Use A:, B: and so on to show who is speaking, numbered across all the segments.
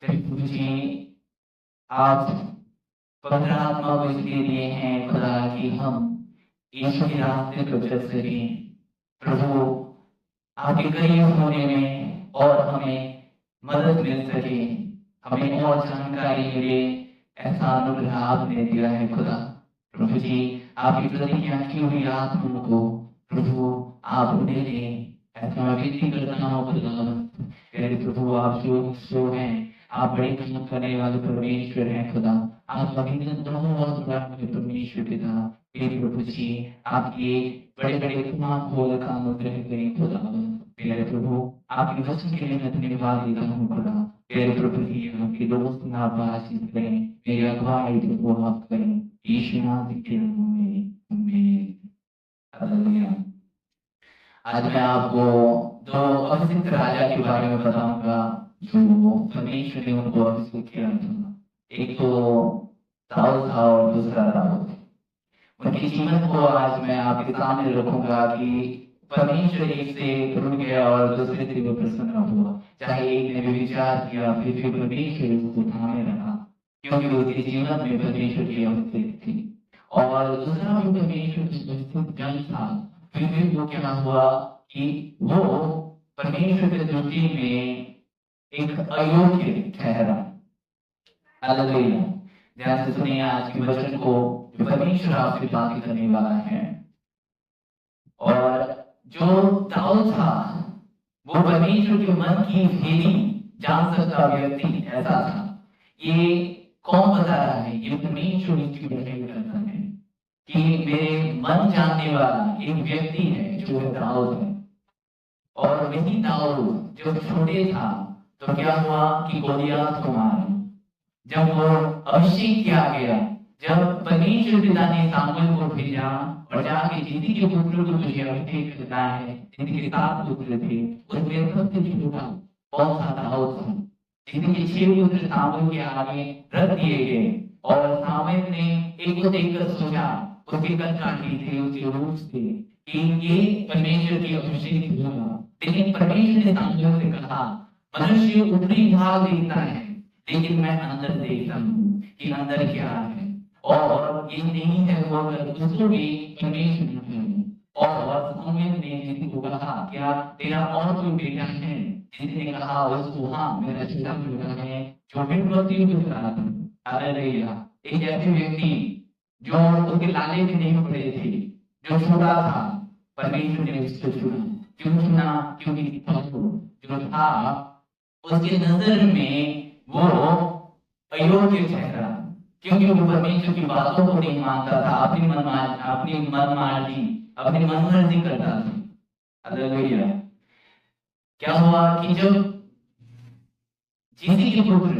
A: प्रभु जी, आप पवित्र आत्मा को इसलिए दिए हैं खुदा कि हम यीशु के रास्ते पर चल सकें। प्रभु, आपके करीब होने में और हमें मदद मिल सके, हमें और जानकारी मिले, ऐसा अनुग्रह आपने दिया है खुदा। प्रभु जी, आपकी प्रतिज्ञा की हुई आत्मा को प्रभु आप उन्हें दें, ऐसा मैं विनती करता हूँ खुदा। मेरे प्रभु, आप जो हैं, आप बड़े काम करने वाले परमेश्वर हैं खुदा। आप अभिनंदन दोनों और परमेश्वर पिता। मेरे प्रभु जी, आपके बड़े बड़े तमाम खोल का अनुग्रह करें खुदा। मेरे प्रभु, आपके वचन के लिए मैं धन्यवाद देता हूँ खुदा। मेरे प्रभु जी, आपके दोस्त आप आशीष करें, मेरी अगुवाई वो आप करें, यीशु नाम के नाम में आमीन। हालेलुया। आज मैं आपको दो अभिषिक्त राजा के बारे में बताऊंगा जो परमेश्वर ने उनको अभिषेक किया था। एक तो दाऊद था और दूसरा दाऊद। उनके जीवन को आज मैं आपके सामने रखूंगा कि परमेश्वर एक से रुक गया और दूसरे से वो प्रसन्न हुआ। चाहे एक ने भी विचार किया, फिर भी परमेश्वर उसको थामे रखा, क्योंकि उसके जीवन में परमेश्वर की अभिषेक थी। और दूसरा भी परमेश्वर की अभिषेक जन था, फिर भी वो क्या हुआ कि वो परमेश्वर की दृष्टि में एक अयोग्य ठहरा। हालेलुया। ध्यान से सुनिए आज के वचन को, जो परमेश्वर आपसे बात करने वाला है। और जो दाऊद था, वो परमेश्वर के मन की भेदी जान सकता व्यक्ति ऐसा था। ये कौन बता रहा है? ये परमेश्वर इसकी बड़ाई करता है कि मेरे मन जानने वाला एक व्यक्ति है जो दाऊद है। और वही दाऊद जब छोटे था तो क्या हुआ कि गोलियत को मारा। जब वो अभिषेक किया गया, जब परमेश्वर पिता ने सामुएल को भेजा और जाके जिंदगी के पुत्र को तुझे अभिषेक करना है, जिंदगी के 7 पुत्र थे, उसमें सबसे छोटा कौन सा दाऊद था। जिंदगी के 6 पुत्र सामुएल के आगे रख दिए गए और सामुएल ने एक को देखकर सोचा, उसके कद काटी थे, उसके रूप थे कि ये परमेश्वर की अभिषेक होगा। लेकिन परमेश्वर ने सामुएल से कहा, मनुष्य ऊपरी भाग देखता है, लेकिन मैं अंदर देखता हूँ कि अंदर क्या है। और ये नहीं है वो उसको भी परमेश्वर ने। और सामुएल ने जिसको कहा, क्या तेरा और कोई बेटा है? जिसने कहा उसको, हाँ मेरा छोटा बेटा है जो मृत्यु को चला था। हालेलुया। एक ऐसे व्यक्ति जो उसके लाले भी नहीं पड़े थे, जो छोटा था, परमेश्वर ने उसको चुना। क्यों चुना? क्योंकि जो था उसके नजर में वो अयोग्य ठहरा, क्योंकि वो परमेश्वर की बातों को नहीं मानता था, अपनी मनमानी, अपनी मनमर्जी करता था। हालेलुया। क्या हुआ कि जब जिंदगी के पुत्र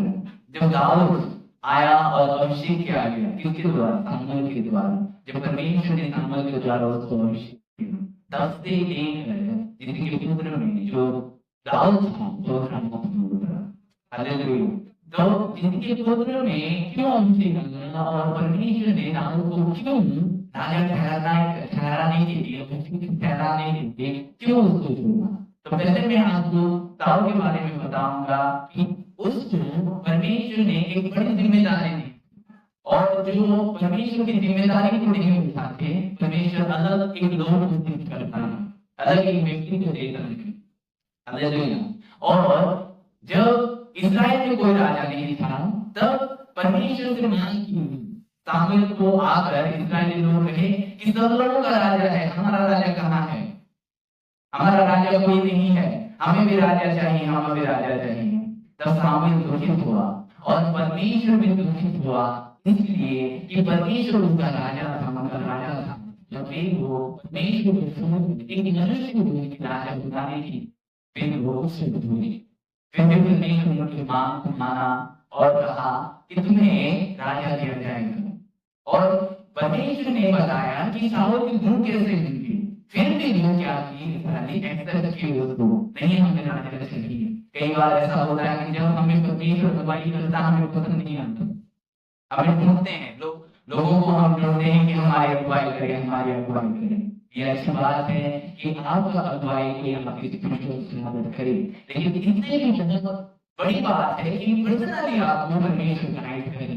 A: जब दाऊद आया और अभिषेक किया गया, किसके द्वारा? सामुएल के द्वारा। जब परमेश्वर ने सामुएल के द्वारा उसको अभिषेक किया, तब से लेकर जिंदगी के पुत्र में जो दाऊद था वो था। हालेलुया। तो जिंदगी के पुत्र में क्यों अभिषेक करना और परमेश्वर ने दाऊद को क्यों राजा ठहराने के लिए, ठहराने के लिए क्यों उसको चुना? तो पहले मैं आपको दाऊद के बारे में बताऊंगा कि उसको परमेश्वर ने एक बड़ी जिम्मेदारी दी, और जो परमेश्वर की जिम्मेदारी को नहीं उठाते, परमेश्वर अलग एक लोग घोषित करता है, अलग एक व्यक्ति को देता है। हालेलुया। और जब इस्राएल में कोई राजा नहीं था, तब परमेश्वर से मांग की सामुएल को आकर इस्राएली लोग कहे कि सब लोगों का राजा है, हमारा राजा कहाँ है? हमारा राजा कोई नहीं है, हमें भी राजा चाहिए, हमें भी राजा चाहिए। तब सामुएल दुखित हुआ और परमेश्वर भी दुखित हुआ, इसलिए कि परमेश्वर उसका राजा था, उनका राजा था। जब वो परमेश्वर एक मनुष्य को राजा बनाने की, फिर वो उससे दूरी, फिर परमेश्वर ने उनकी मांग को माना और कहा कि तुम्हें राजा दिया जाएगा। और परमेश्वर ने बताया कि शाऊल की भूख कैसे मिलती। फिर भी वो क्या की, एक्सेप्ट की उसको, नहीं हमें राजा चाहिए। कई बार ऐसा होता है कि जब हमें परमेश्वर अगुवाई करता हमें पसंद नहीं आता, हमें ढूंढते हैं लोगों को हम ढूंढते हैं कि हमारी अगुवाई करें, हमारी अगुवाई करें। ये अच्छी बात है कि आपका अगुवाई कोई आपकी मदद करे, लेकिन इससे भी बड़ी बात है कि पर्सनली आपको परमेश्वर गाइड करें।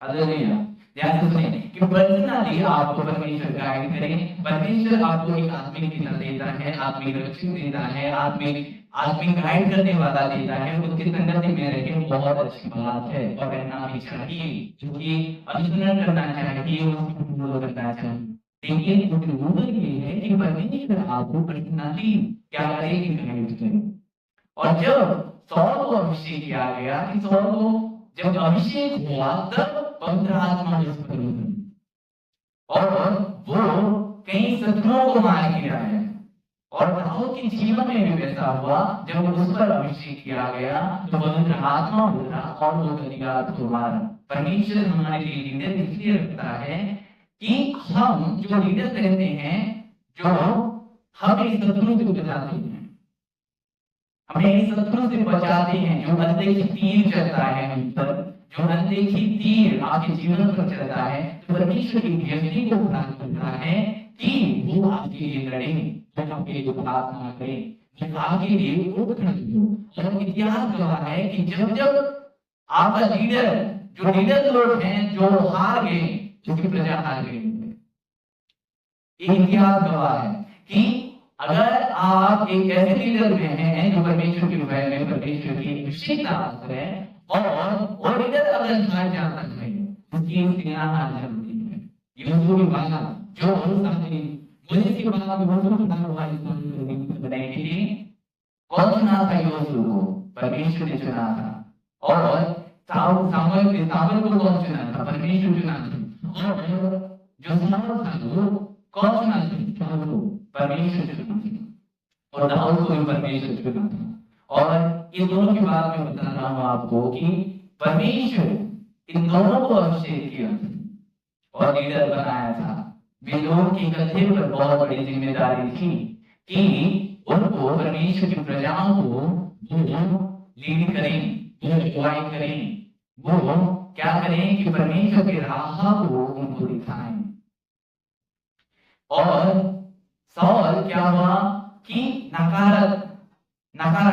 A: हालेलुया। ध्यान से सुनिए कि पर्सनली आपको परमेश्वर गाइड करें। परमेश्वर आपको एक आत्मिक पिता देता है, आत्मिक रक्षक देता है, आत्मिक गाइड करने वाला देता है। उसकी संगति में रहें बहुत अच्छी बात है और रहना भी चाहिए, क्योंकि अनुसरण करना चाहिए, उसको फॉलो करना चाहिए। लेकिन जरूरत ये है कि परमेश्वर आपको पर्सनली क्या करें, गाइड करें। और जब सौल को अभिषेक किया गया, कि सौल को जब अभिषेक हुआ तब पवित्र आत्मा उस पर उतरी और वो कई शत्रुओं को मार गिरा है। और दाऊद के जीवन में भी वैसा हुआ, जब उस पर अभिषेक किया गया तो पवित्र आत्मा उतरा और वो गलीलात को मारा। परमेश्वर हमारे लिए लीडर इसलिए रखता है कि हम जो लीडर रहते हैं, जो हमें शत्रु से बचाते हैं, हमें शत्रु से बचाते हैं, जो अनदेखी तीर चलता है हम पर, जो अनदेखी तीर आपके जीवन पर चलता है, तो परमेश्वर की व्यक्ति को प्राप्त करता है कि वो आपके लिए लड़े, वो आपके लिए प्रार्थना करे, वो आपके लिए वो खड़े हो। और इतिहास गवाह है कि जब जब आपका लीडर, जो लीडर लोग हैं जो हार गए, क्योंकि प्रजा हार गई, इतिहास गवाह है कि अगर आप एक ऐसे लीडर में हैं जो परमेश्वर की भय में, परमेश्वर की अभिषेकता है, और लीडर अगर हार जाता है, उसकी सेना हार जाती है। यीशु की बात जो सामने मुझे की बात में बहुत सुंदर वाली बनाई थी। कौन चुना था यीशु को? परमेश्वर ने चुना था। और सामुएल को कौन चुना था? परमेश्वर चुना था। और जो सामुएल था वो कौन चुना था? परमेश्वर चुना था। और दाऊद को भी परमेश्वर चुना था। और इन दोनों की बात मैं बता रहा हूँ आपको कि परमेश्वर इन दोनों को अभिषेक किया और लीडर बनाया था। वे लोगों की कंधे पर बहुत बड़ी जिम्मेदारी थी कि उनको परमेश्वर की प्रजाओं को लीड करें, अगुवाई करें, वो क्या करें कि परमेश्वर की राह को उनको दिखाएं। और सौल क्या हुआ कि नकारा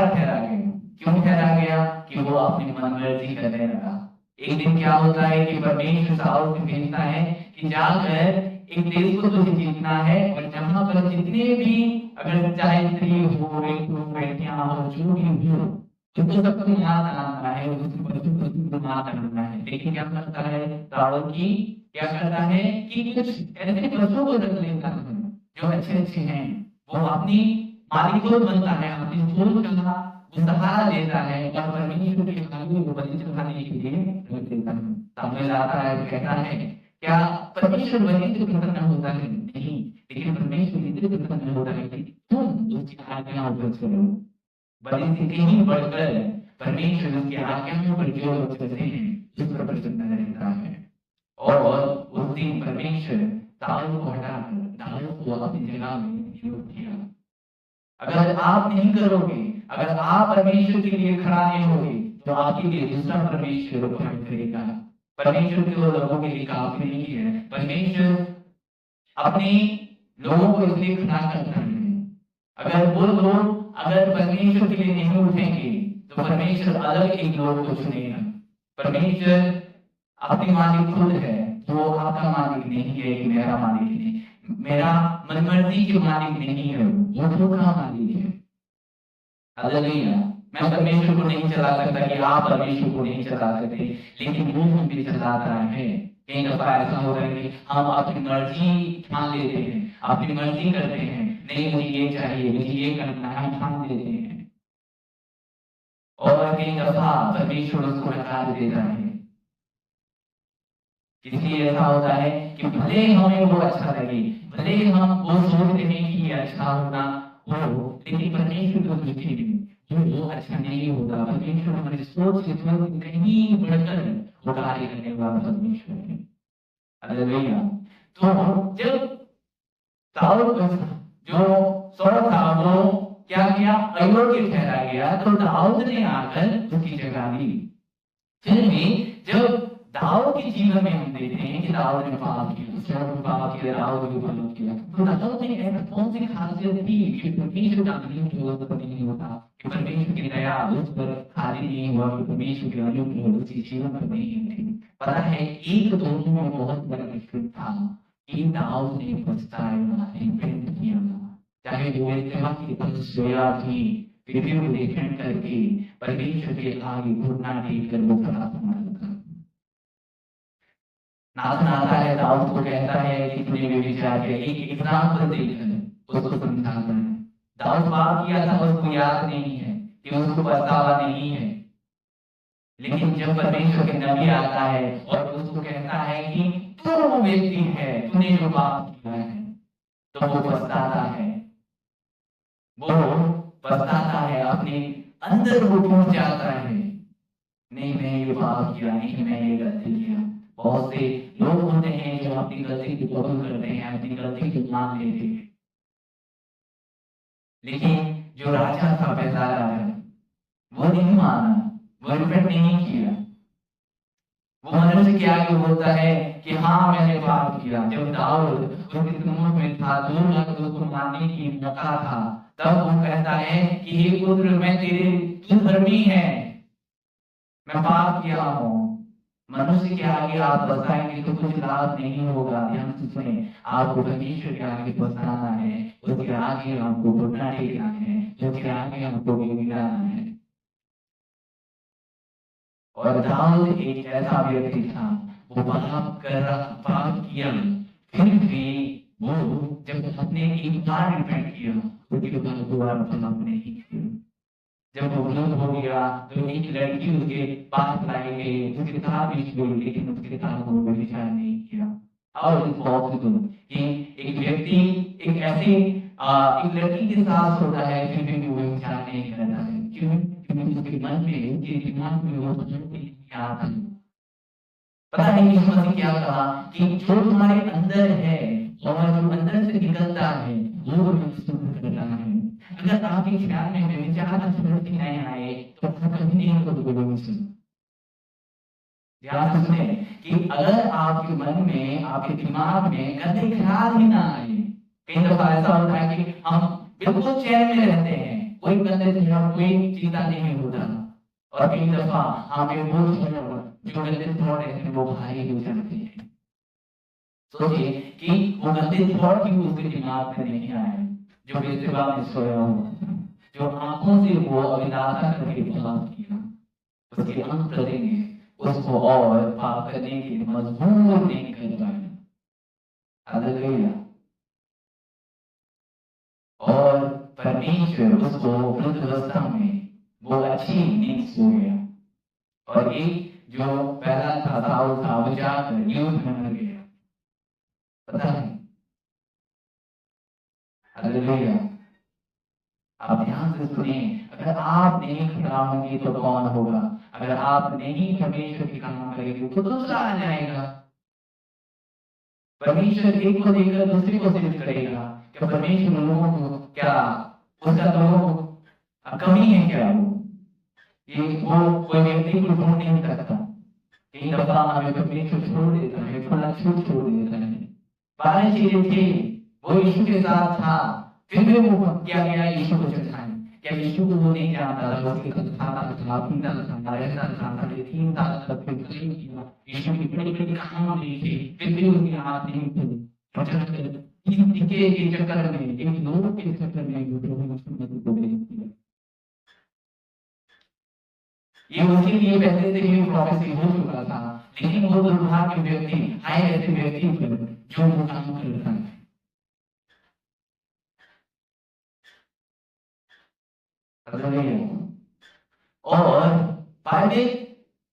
A: ठहरा गया। क्यों ठहरा गया? कि वो अपनी मनमर्जी करने लगा। एक दिन क्या होता है कि परमेश्वर साउल को भेजता है कि जाकर एक देश को तुझे जीतना है, और जहां पर जितने भी, अगर चाहे स्त्री हो, बेटियां हो, जो भी हो, तो सबको याद आना है, उसको पशु करना है। लेकिन क्या करता है साउल की, क्या करता है कि कुछ ऐसे पशु को रख लेता है जो अच्छे हैं, वो अपनी मालिक बनता है, अपनी सोच का सहारा देता है और परमेश्वर के आगे वो बलि चढ़ाने के लिए रख देता है। सामने आता है, कहता है क्या परमेश्वर बलि से प्रसन्न होता है? नहीं, लेकिन परमेश्वर इससे प्रसन्न होता है कि तुम उसकी आज्ञाओं पर चलो। बलि से कहीं बढ़कर परमेश्वर उसकी आज्ञाओं पर जो लोग चलते हैं उस पर प्रसन्न रहता है। और उस दिन परमेश्वर साउल को हटाकर दाऊद को अपनी जगह में नियुक्त किया। अगर आप नहीं करोगे, अगर आप परमेश्वर के लिए खड़ा नहीं होगे, तो आपके लिए दूसरा परमेश्वर खड़ा करेगा। परमेश्वर के लोगों के लिए काफी नहीं है। परमेश्वर अपने लोगों को इसलिए खड़ा करता है। अगर वो लोग अगर परमेश्वर के लिए नहीं उठेंगे, तो परमेश्वर अलग एक लोग को चुनेगा। परमेश्वर अपनी मालिक खुद है, वो आपका मालिक नहीं है कि मेरा मालिक है, मेरा मनमर्जी के मालिक नहीं है, वो खुद का मालिक है। हालेलुया। मैं परमेश्वर को नहीं चला सकता कि आप परमेश्वर को नहीं चला सकते, लेकिन वो हम भी चलाता है। कई दफा ऐसा हो रहा है कि हम अपनी मर्जी ठान लेते हैं, अपनी मर्जी करते हैं, नहीं मुझे ये चाहिए, मुझे ये करना है, हम ठान लेते हैं। और कई दफा परमेश्वर उसको नकार देता है। इसलिए ऐसा होता है कि भले हमें वो अच्छा लगे, भले हम वो सोचते हैं कि ये अच्छा होना हो, लेकिन परमेश्वर को दुखी वो अच्छा नहीं होता। परमेश्वर हमारी सोच से कहीं बढ़कर वो कार्य करने वाला परमेश्वर है। हालेलुया। तो जब सौल था वो क्या किया? अयोग्य ठहरा गया, तो दाऊद ने आकर उसकी जगह ली। फिर भी जब दाऊद के जीवन में हम देखते हैं कि दाऊद ने पाप किया, शाऊल ने पाप किया, दाऊद ने पाप किया। तो दाऊद में ऐसा कौन सी खासियत थी कि परमेश्वर का अनुग्रह नहीं होता, कि परमेश्वर की दया उस पर खाली नहीं हुआ, कि परमेश्वर के अनुग्रह उसके जीवन पर नहीं थी? पता है, एक दोनों में बहुत बड़ा डिफरेंस था कि दाऊद ने पछताया, रिपेंट किया, चाहे वो इतना की तपस्या थी, फिर भी वो रिपेंट करके परमेश्वर के आगे घुटना टेक कर वो प्रार्थना करता। नाथन आता है, दाऊद को कहता है कि तूने व्यभिचार किया, एक एग्जाम्पल देकर उसको समझाता है। दाऊद पाप किया था, उसको याद नहीं है कि उसको पछतावा नहीं है, लेकिन जब परमेश्वर के नबी आता है और उसको कहता है कि तू वो व्यक्ति है, तूने जो पाप किया है, तो वो पछताता है, वो पछताता है, अपने अंदर वो टूट जाता है, नहीं मैं ये पाप किया, नहीं मैं ये गलती किया। बहुत से लोग होते हैं जो अपनी गलती को कबूल करते हैं, अपनी गलती को मान लेते हैं, लेकिन जो राजा था, बेचारा है, वो नहीं माना, वो रिपेंट नहीं किया। वो मनुष्य के आगे बोलता है कि हाँ मैंने पाप किया। जब दाऊद उसके सम्मुख में था, 2 लाख उसको मारने की मौका था, तब वो कहता है कि हे पुत्र, मैं तेरे, तू धर्मी है, मैं पाप किया हूँ। मनुष्य के आगे आप बताएंगे तो कुछ लाभ नहीं होगा। ध्यान से सुने, आपको परमेश्वर के आगे बताना है, उसके आगे आपको घुटना टेकना है, उसके आगे आपको गिड़गिड़ाना है। और दाऊद एक ऐसा व्यक्ति था, वो पाप किया, फिर भी वो जब अपने एक बार रिपेंट किया, उसके बाद दोबारा पाप नहीं किया। जब वो वृद्ध हो गया तो एक लड़की उसके पास लाई गई, उसके साथ भी हुई, लेकिन उसके साथ वो व्यभिचार नहीं किया। और इस बात को कि एक व्यक्ति एक ऐसी एक लड़की के साथ होता है, फिर भी वो व्यभिचार नहीं करता है। क्यों? क्योंकि उसके मन में, उसके दिमाग में वो नहीं आता। पता है यीशु मसीह क्या कहा कि जो तुम्हारे अंदर है और जो अंदर से निकलता है वो शुद्ध करता है। अगर आपके ख्याल में व्यभिचार की नहीं आए तो आप कभी नहीं करोगे। ध्यान से सुने कि अगर आपके मन में, आपके दिमाग में गंदे ख्याल ही ना आए, कई दफा ऐसा होता है कि हम बिल्कुल चैन में रहते हैं, कोई गंदे ख्याल, कोई चिंता नहीं होता, और कई दफा हमें वो जो गंदे थॉट है वो भारी हो जाते हैं। सोचिए कि वो गंदे थॉट ही उसके दिमाग में नहीं आए, जो बेतुबा में सोया हुआ, जो आंखों से वो अभिलाषा करके पाप किया, उसके अंत करेंगे उसको और पाप करने के लिए मजबूर नहीं कर पाए। हालेलुया। और परमेश्वर उसको वृद्धावस्था में वो अच्छी नींद सो गया, और एक जो पहला था साउल था, वो जाकर युद्ध में मर गया। पता है? हालेलुया। आप ध्यान से सुनिए, अगर आप नहीं खड़ा होंगे तो कौन होगा? अगर आप नहीं परमेश्वर के काम करेंगे तो दूसरा आ जाएगा। परमेश्वर एक को देकर दूसरे को सिद्ध करेगा। क्या परमेश्वर लोगों को, क्या उसका तो कमी है क्या? वो कोई व्यक्ति को ढूंढ नहीं सकता। कई दफा हमें परमेश्वर छोड़ देता है, खुला छूट छोड़ देता है। 12 चीजें थी, वो यीशु के साथ था, फिर भी वो क्या गया यीशु को चढ़ाए। क्या यीशु को वो नहीं जानता था? उसके साथ था, पीता था, रहता था, 3 साल तक फिर प्रेम किया, यीशु की बड़ी बड़ी काम देखी, फिर भी उनकी हाथ नहीं खुली। इस टिके के चक्कर में, एक लोग के चक्कर में ये उसके लिए पहले से ही प्रोफेसी हो चुका था, लेकिन वो दुर्भाग्य व्यक्ति, हाय ऐसे व्यक्ति पर जो वो काम करता है। और बाइबल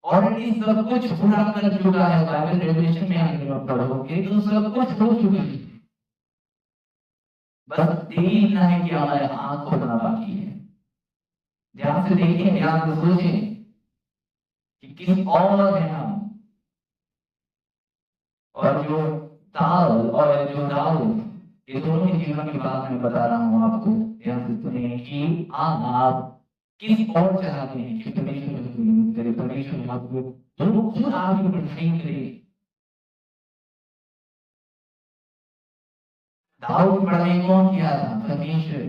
A: ऑलरेडी सब कुछ पूरा कर चुका है। बाइबल रेवलेशन में आगे आप पढ़ोगे तो सब कुछ हो चुका है, बस देरी इतना है कि हमारे आंख खोलना बाकी है। ध्यान से देखिए, ध्यान से सोचें कि किस और है हम, और जो ताल और जो दाऊद, ये दोनों के जीवन की बात मैं बता रहा हूँ आपको। ध्यान से सुनिए कि आप किस और चाहते हैं कि परमेश्वर भागो, तो खुद आगे बढ़ाई करे। दाऊद की पढ़ाई कौन किया था? परमेश्वर।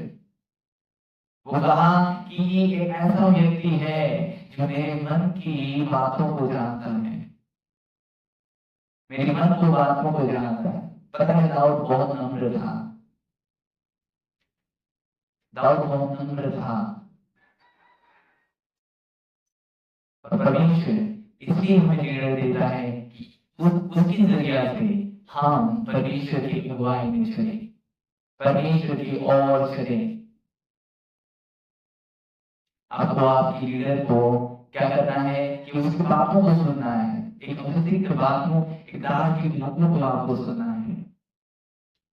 A: वो कहा कि ये एक ऐसा व्यक्ति है जो मेरे मन की बातों को जानता है, मेरे मन को बातों को जानता है। पता है दाऊद बहुत नम्र था, दाऊद बहुत नम्र था। और परमेश्वर इसलिए हमें निर्णय देता है कि उसकी जरिया से हम परमेश्वर की अगुवाई में चले, परमेश्वर की ओर चले। आपको आपकी लीडर को क्या करना है कि उसकी बातों को सुनना है, एक अवधिक बातों, एक दास की बातों को आपको सुनना है।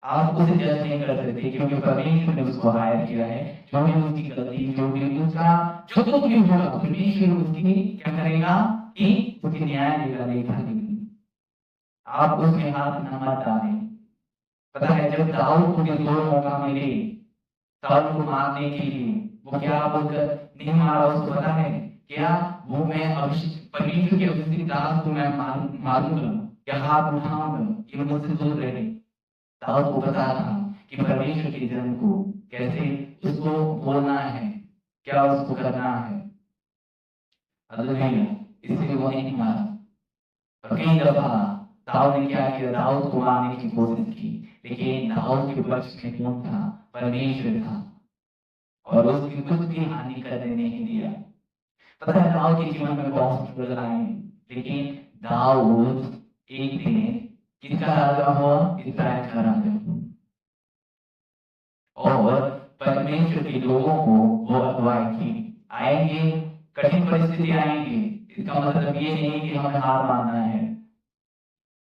A: आप उसे जज नहीं कर सकते क्योंकि परमेश्वर ने उसको हायर किया है। जो भी उसकी गलती, जो भी उसका जो कुछ भी होगा, परमेश्वर उसकी क्या करेगा कि उसकी न्याय देगा, लेखा देगा। आप उसमें हाथ न मत डालें। पता है जब दाऊद को भी 2 मौका मिले शाऊल को मारने के लिए, वो क्या बोलकर नहीं मारा उसको पता है क्या? वो मैं परमेश्वर के अभिषिक्त दास को मैं मारूंगा या हाथ उठाऊंगा, ये मुझसे दूर रहे। दाऊद को पता था कि परमेश्वर के जन को कैसे उसको बोलना है, क्या उसको करना है। हालेलुया। इसलिए वो नहीं मारा। और कई दफा दाऊद ने क्या किया? दाऊद को मारने की कोशिश की, लेकिन दाऊद के पक्ष में कौन था? परमेश्वर था, और उसकी कुछ भी हानि करने नहीं दिया। पता है दाऊद के जीवन में बहुत स्ट्रगल आए, लेकिन दाऊद एक दिन किसका राजा हुआ? इस्राएल का राजा हुआ। और परमेश्वर के लोगों को वो अगुवाई की। आएंगे कठिन परिस्थिति आएंगे, इसका मतलब ये नहीं कि हमें हार मानना है।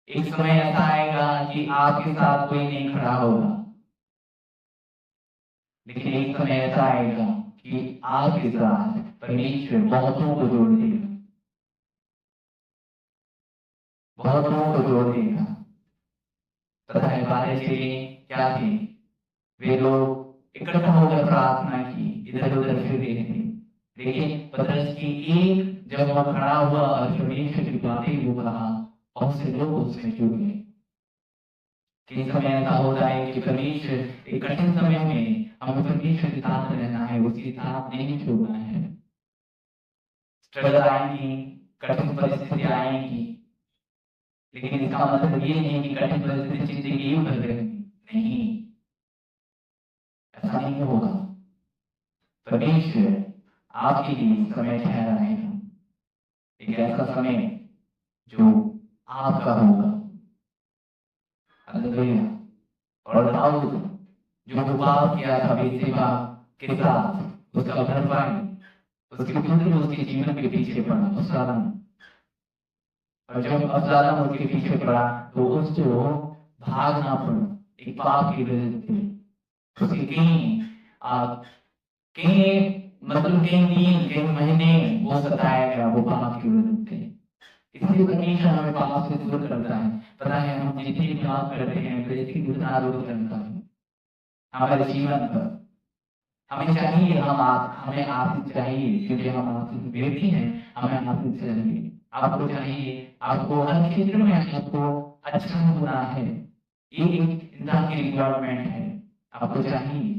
A: एक समय ऐसा आएगा कि आपके साथ कोई नहीं खड़ा होगा, लेकिन एक समय ऐसा आएगा कि आपके साथ परमेश्वर बहुतों को जोड़ देगा, बहुतों को जोड़ देगा। पता है 12 चेले क्या थे? वे लोग इकट्ठा होकर प्रार्थना की, इधर उधर फिर रहे थे, लेकिन पतरस की एक जब वह खड़ा हुआ और परमेश्वर की बातें वो कहा, बहुत से लोग उसमें जुड़ गए। किस समय ऐसा होता है कि परमेश्वर एक कठिन समय में हमें परमेश्वर के साथ रहना है, उसके साथ नहीं छोड़ना है। स्ट्रगल आएंगी, कठिन परिस्थिति आएंगी, लेकिन इसका मतलब ये नहीं कि कठिन परिस्थिति जिंदगी भर रहेगी, नहीं, ऐसा नहीं होगा। परमेश्वर आपके लिए समय ठहरा रहेगा, एक ऐसा समय जो आपका होगा। हालेलुया। और दाऊद जो पाप किया था बेसेबा के साथ, उसका भरपाई उसके पुत्र उसके जीवन के पीछे पड़ा, अब्शालोम। और जब अब्शालोम उसके पीछे पड़ा तो उसको भागना पड़ा एक पाप की वजह से। उसके कई मतलब कई दिन, कई महीने वो सताया गया, वो पाप की वजह से। इसलिए परमेश्वर हमें पाप से दूर करता है। पता है हम जितनी भी पाप करते हैं तो इसकी आरोप करता है हमारे जीवन पर। हमें चाहिए हमें आशीष चाहिए, क्योंकि हम आशीष व्यक्ति हैं, हमें आशीष चाहिए। आपको चाहिए, आपको हर क्षेत्र में आपको अच्छा होना है, ये एक इंसान की रिक्वायरमेंट है, आपको चाहिए।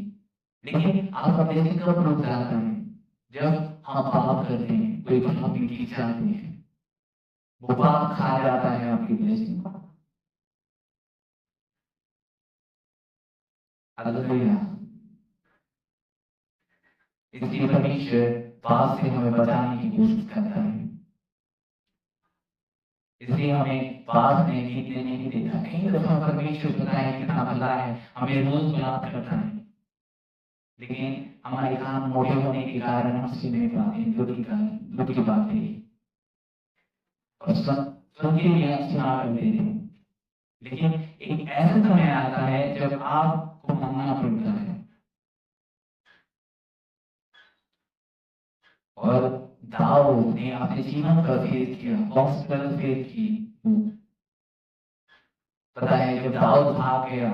A: लेकिन आपका ब्लेसिंग कब रुक जाता है? जब हम पाप करते हैं, कोई पाप की चाहते हैं, वो पाप खा जाता है आपकी ब्लेसिंग को। हालेलुया। इसलिए परमेश्वर पाप से हमें बचाने की कोशिश करता है, इसलिए हमें पाप में जीतने नहीं देता। कई दफा परमेश्वर पता है कितना भला है, हमें रोज बात करता है, लेकिन हमारे काम मोटे होने के कारण हम सुन नहीं पाते, दुख की बात है। और सुन के लिए हम सुना करते थे, लेकिन एक ऐसा समय आता है जब आपको मानना पड़ता है। और दाऊद ने अपने जीवन का फेस किया, बहुत स्ट्रगल फेस की। पता है जब दाऊद भाग गया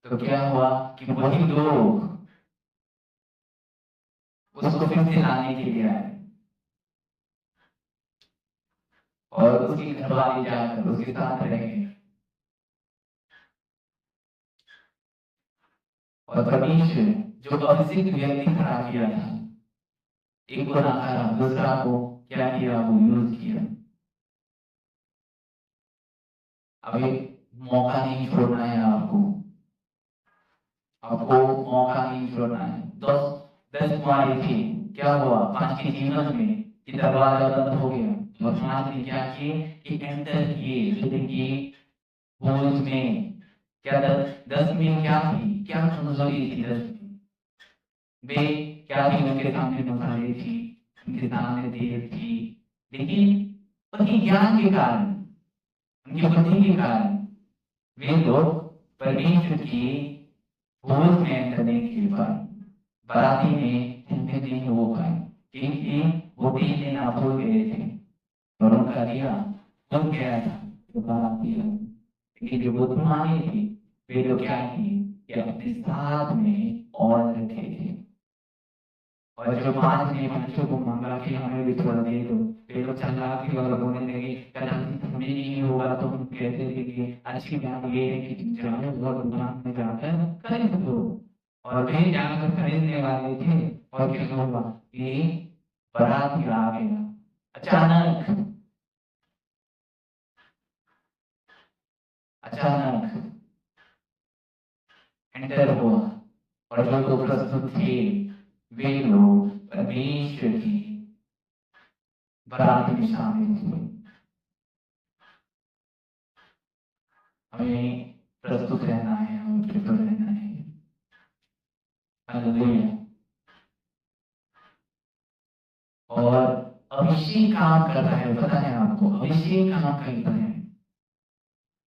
A: तो क्या हुआ कि वही लोग उसको फिर से लाने के लिए आए। और उसकी घरवाली जाकर उसके साथ रहे और परमेश्वर जो अभिषिक्त व्यक्ति खड़ा किया था, एक को नकारा, दूसरा को क्या किया, वो यूज किया। अब एक मौका नहीं छोड़ना है आपको मौका नहीं छोड़ना है। 10 कुमारी थी, क्या हुआ, 5 के जीवन में कि दरवाजा बंद हो गया और 5 ने क्या किए कि एंटर किए, जो देखिए भोज में क्या 10 में क्या थी, क्या कमजोरी थी 10 में, वे क्या थी, उनके सामने मसाले थी, उनके सामने तेल थी, लेकिन उनके ज्ञान के कारण, उनकी बुद्धि के कारण वे लोग परमेश्वर की भोज में एंटर नहीं कर पाए, बाराती में एंटर नहीं हो पाए, क्योंकि वो तेल लेना भूल गए थे और उनका दिया बन गया था तो बाराती लोग। लेकिन जो बुद्धिमानी थी, वे लोग क्या किए कि अपने साथ में और रखे थे, और जो 5 ने बच्चों को मांगा कि हमें भी थोड़ा दे दो, वे लोग चालाकी और बोलने लगे, कदापि हमें नहीं होगा तो हम कैसे देंगे, अच्छी बात ये है कि तुम जाओ और दुकान में जाकर खरीद दो। और वे जाकर खरीदने वाले थे और क्या हुआ कि बाराती आ गया, अचानक एंटर हुआ और जो लोग प्रस्तुत थे वे लोग परमेश्वर की बारात में शामिल हुए। हमें प्रस्तुत रहना है, हमें प्रिपेयर रहना है। हालेलुया। और अभिषेक काम करता है, पता है आपको, अभिषेक काम करता है।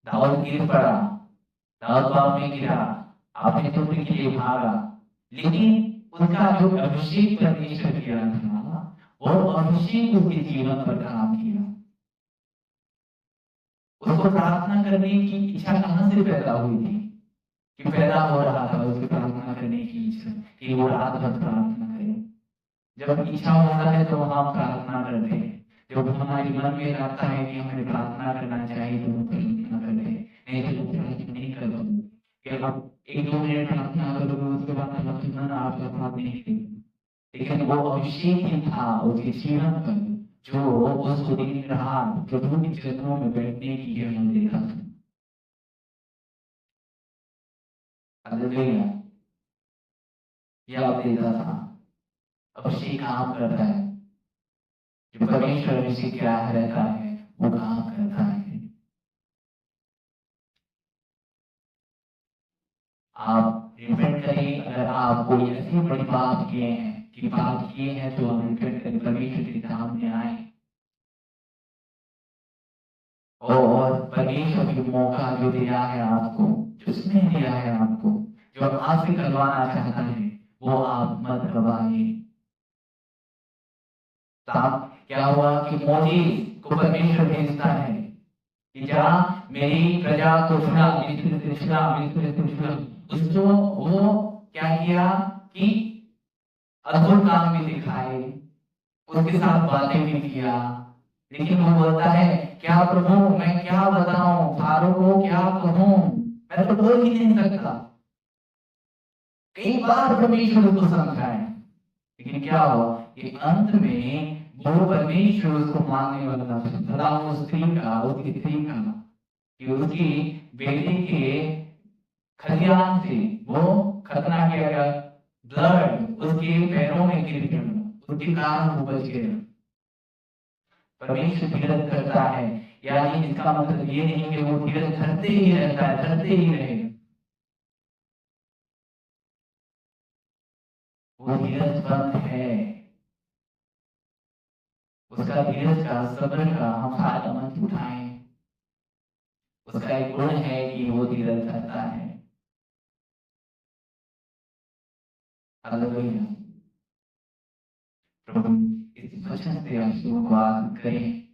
A: दाऊद गिर पड़ा, दाऊद बाप में गिरा, आपने तो के लिए भागा, लेकिन उसका जो अभिषेक परमेश्वर किया था, वो अभिषेक उसके जीवन पर काम किया। उसको प्रार्थना करने की इच्छा कहां से पैदा हुई थी कि पैदा हो रहा था उसकी प्रार्थना करने की इच्छा कि वो रात भर प्रार्थना करे। जब इच्छा होता है तो हम प्रार्थना करते हैं, जब हमारे मन में आता है कि हमें प्रार्थना करना चाहिए तो हम प्रार्थना करते हैं, नहीं तो प्रार्थना नहीं कर पाते कि आप 1-2 मिनट प्रार्थना करोगे उसके बाद आपका मन आपका साथ नहीं देगा। लेकिन वो अभिषेक ही था उसके जीवन पर जो उसको दिन रात प्रभु के चरणों में बैठने की हिम्मत देता था। हालेलुया। यह देता था, अभिषेक काम करता है, जो परमेश्वर अभिषेक क्या रहता है वो काम करता है। आप रिपेंट करें, अगर आप कोई ऐसी बड़ी बात किए हैं कि बात किए हैं तो हम रिपेंट करें, परमेश्वर के सामने आए और परमेश्वर की मौका जो दिया है आपको, जो स्नेह दिया है आपको, जो आपसे करवाना चाहता है, वो आप मत गवाइए। क्या हुआ कि मोदी को परमेश्वर भेजता है कि जा मेरी प्रजा को छुड़ा, उसको वो क्या किया कि अद्भुत काम भी दिखाए, उसके साथ बातें भी किया, लेकिन वो बोलता है क्या प्रभु मैं क्या बताऊं, फारो को क्या कहूं, मैं तो बोल ही नहीं सकता। कई बार परमेश्वर उसको समझाए, लेकिन क्या हुआ कि अंत में वो परमेश्वर उसको मानने वाला था, उस स्त्री का, उसकी स्त्री का, कि उसकी बेटे के खलियान से वो खतना किया गया, ब्लड उसके पैरों में गिर गया, उसके कारण वो बच गया। परमेश्वर धीरज करता है, यानी इसका मतलब ये नहीं कि वो धीरज धरते ही रहता है, धरते ही रहेगा। वो धीरजवंत है, उसका धीरज का, सब्र का हम फायदा मत उठाएं। उसका एक गुण है कि वो धीरज धरता है। हालेलुया। प्रभु इस वचन से हम लोगों को आशीष करें।